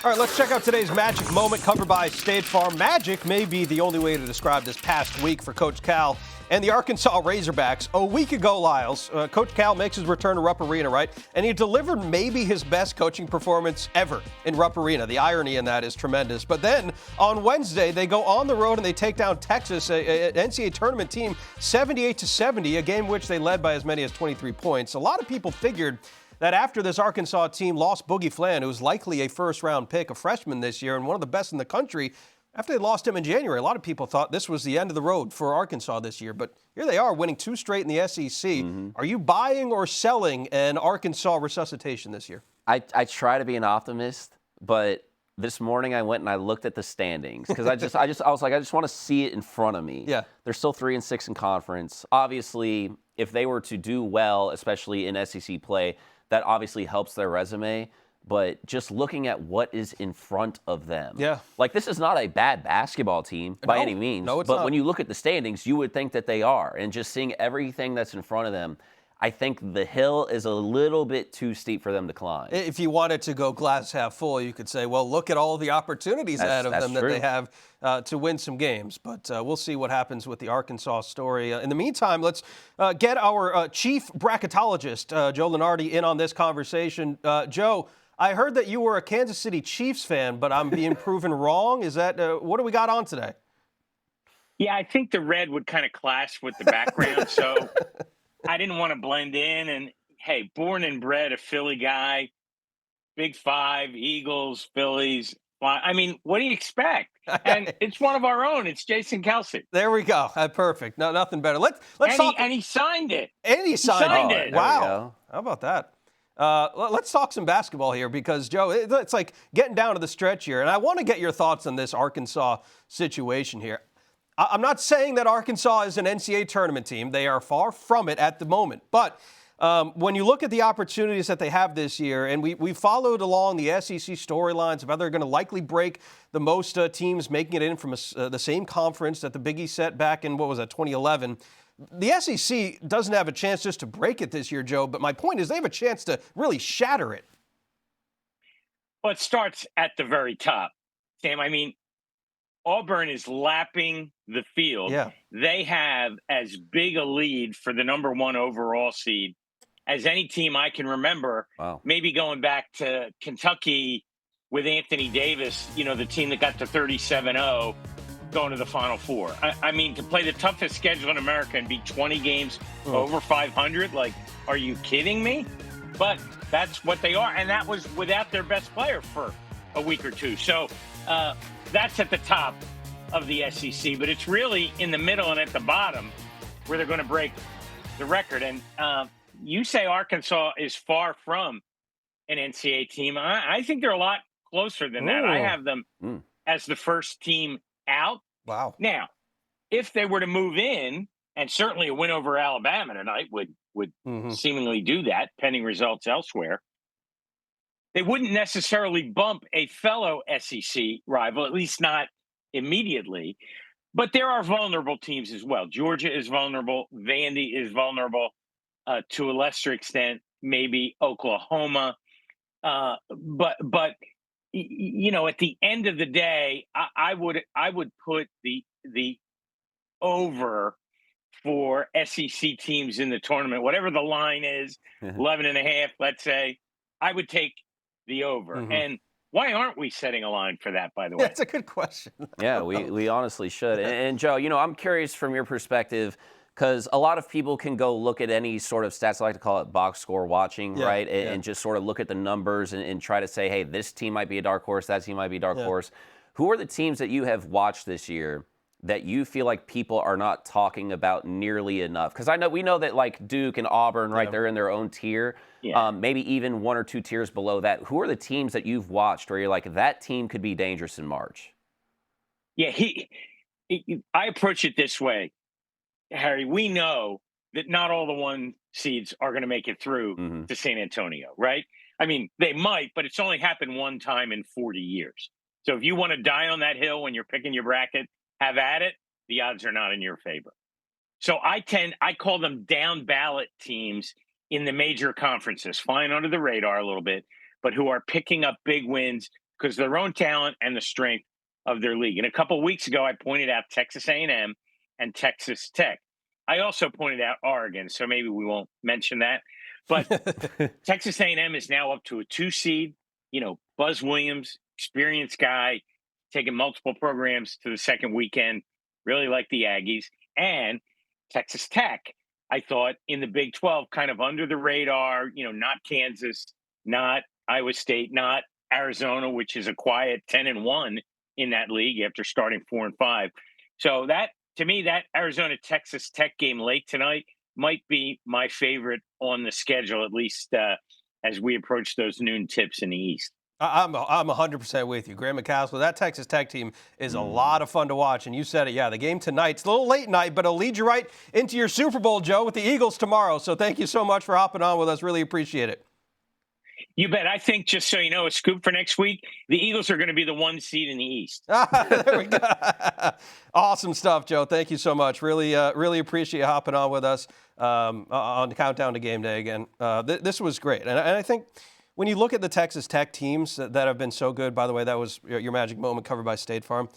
All right, let's check out today's Magic Moment covered by State Farm. Magic may be the only way to describe this past week for Coach Cal and the Arkansas Razorbacks. A week ago, Lyles, Coach Cal makes his return to Rupp Arena, right? And he delivered maybe his best coaching performance ever in Rupp Arena. The irony in that is tremendous. But then on Wednesday, they go on the road and they take down Texas, an NCAA Tournament team, 78-70, a game which they led by as many as 23 points. A lot of people figured that after this Arkansas team lost Boogie Flan, who was likely a first-round pick, a freshman this year, and one of the best in the country, after they lost him in January, a lot of people thought this was the end of the road for Arkansas this year. But here they are, winning 2 straight in the SEC. Mm-hmm. Are you buying or selling an Arkansas resuscitation this year? I try to be an optimist, but this morning I went and I looked at the standings because I was like, I just want to see it in front of me. Yeah. They're still 3-6 in conference. Obviously, if they were to do well, especially in SEC play, that obviously helps their resume, but just looking at what is in front of them. Yeah. Like, this is not a bad basketball team by any means. No, it's but not. when you look at the standings, you would think that they are. And just seeing everything that's in front of them, I think the hill is a little bit too steep for them to climb. If you wanted to go glass half full, you could say, well, look at all the opportunities ahead of them that they have to win some games. But we'll see what happens with the Arkansas story. In the meantime, let's get our chief bracketologist, Joe Lunardi, in on this conversation. Joe, I heard that you were a Kansas City Chiefs fan, but I'm being proven wrong. Is that what do we got on today? Yeah, I think the red would kind of clash with the background, so I didn't want to blend in. And, hey, born and bred a Philly guy, Big Five, Eagles, Phillies. I mean, what do you expect? And it's one of our own. It's Jason Kelce. There we go. Perfect. No, nothing better. Let's talk. And he signed it. And he signed it. Wow. How about that? Let's talk some basketball here because, Joe, it's like getting down to the stretch here. And I want to get your thoughts on this Arkansas situation here. I'm not saying that Arkansas is an NCAA tournament team. They are far from it at the moment. But when you look at the opportunities that they have this year, and we followed along the SEC storylines of how they're going to likely break the most teams making it in from the same conference that the Big East set back in, 2011. The SEC doesn't have a chance just to break it this year, Joe, but my point is they have a chance to really shatter it. Well, it starts at the very top, Sam. I mean, Auburn is lapping the field. Yeah. They have as big a lead for the number 1 overall seed as any team I can remember. Wow. Maybe going back to Kentucky with Anthony Davis, the team that got to 37-0 going to the Final Four. I mean, to play the toughest schedule in America and be 20 games over 500, like, are you kidding me? But that's what they are. And that was without their best player for a week or two. So, that's at the top of the SEC, but it's really in the middle and at the bottom where they're going to break the record. And you say Arkansas is far from an NCAA team. I think they're a lot closer than that. I have them as the first team out. Wow. Now, if they were to move in, and certainly a win over Alabama tonight would seemingly do that, pending results elsewhere, they wouldn't necessarily bump a fellow SEC rival, at least not immediately. But there are vulnerable teams as well. Georgia is vulnerable. Vandy is vulnerable to a lesser extent, maybe Oklahoma. But at the end of the day, I would put the over for SEC teams in the tournament, whatever the line is, 11.5, let's say. I would take the over. And why aren't we setting a line for that, by the way? That's a good question. Yeah, we honestly should. And Joe, I'm curious from your perspective, because a lot of people can go look at any sort of stats, I like to call it box score watching, right? And just sort of look at the numbers and try to say, hey, this team might be a dark horse, that team might be a dark horse. Who are the teams that you have watched this year that you feel like people are not talking about nearly enough? Because we know that like Duke and Auburn, right, they're in their own tier, maybe even 1 or 2 tiers below that. Who are the teams that you've watched where you're like, that team could be dangerous in March? Yeah, I approach it this way, Harry. We know that not all the 1 seeds are going to make it through to San Antonio, right? I mean, they might, but it's only happened 1 time in 40 years. So if you want to die on that hill when you're picking your bracket, have at it. The odds are not in your favor. So I call them down ballot teams in the major conferences, flying under the radar a little bit, but who are picking up big wins, because of their own talent and the strength of their league. And a couple of weeks ago, I pointed out Texas A&M and Texas Tech. I also pointed out Oregon, so maybe we won't mention that. But Texas A&M is now up to a 2 seed. You know, Buzz Williams, experienced guy, taking multiple programs to the second weekend. Really like the Aggies. And Texas Tech, I thought, in the Big 12, kind of under the radar, you know, not Kansas, not Iowa State, not Arizona, which is a quiet 10-1 in that league after starting 4-5. So that, to me, that Arizona Texas Tech game late tonight might be my favorite on the schedule, at least as we approach those noon tips in the East. I'm 100% with you. Graham McCaskill, that Texas Tech team is a lot of fun to watch. And you said it, yeah, the game tonight's a little late night, but it'll lead you right into your Super Bowl, Joe, with the Eagles tomorrow. So thank you so much for hopping on with us. Really appreciate it. You bet. I think, just so you know, a scoop for next week, the Eagles are going to be the 1 seed in the East. There we go. Awesome stuff, Joe. Thank you so much. Really appreciate you hopping on with us on the Countdown to Game Day again. This was great. And I think when you look at the Texas Tech teams that have been so good, by the way, that was your magic moment covered by State Farm.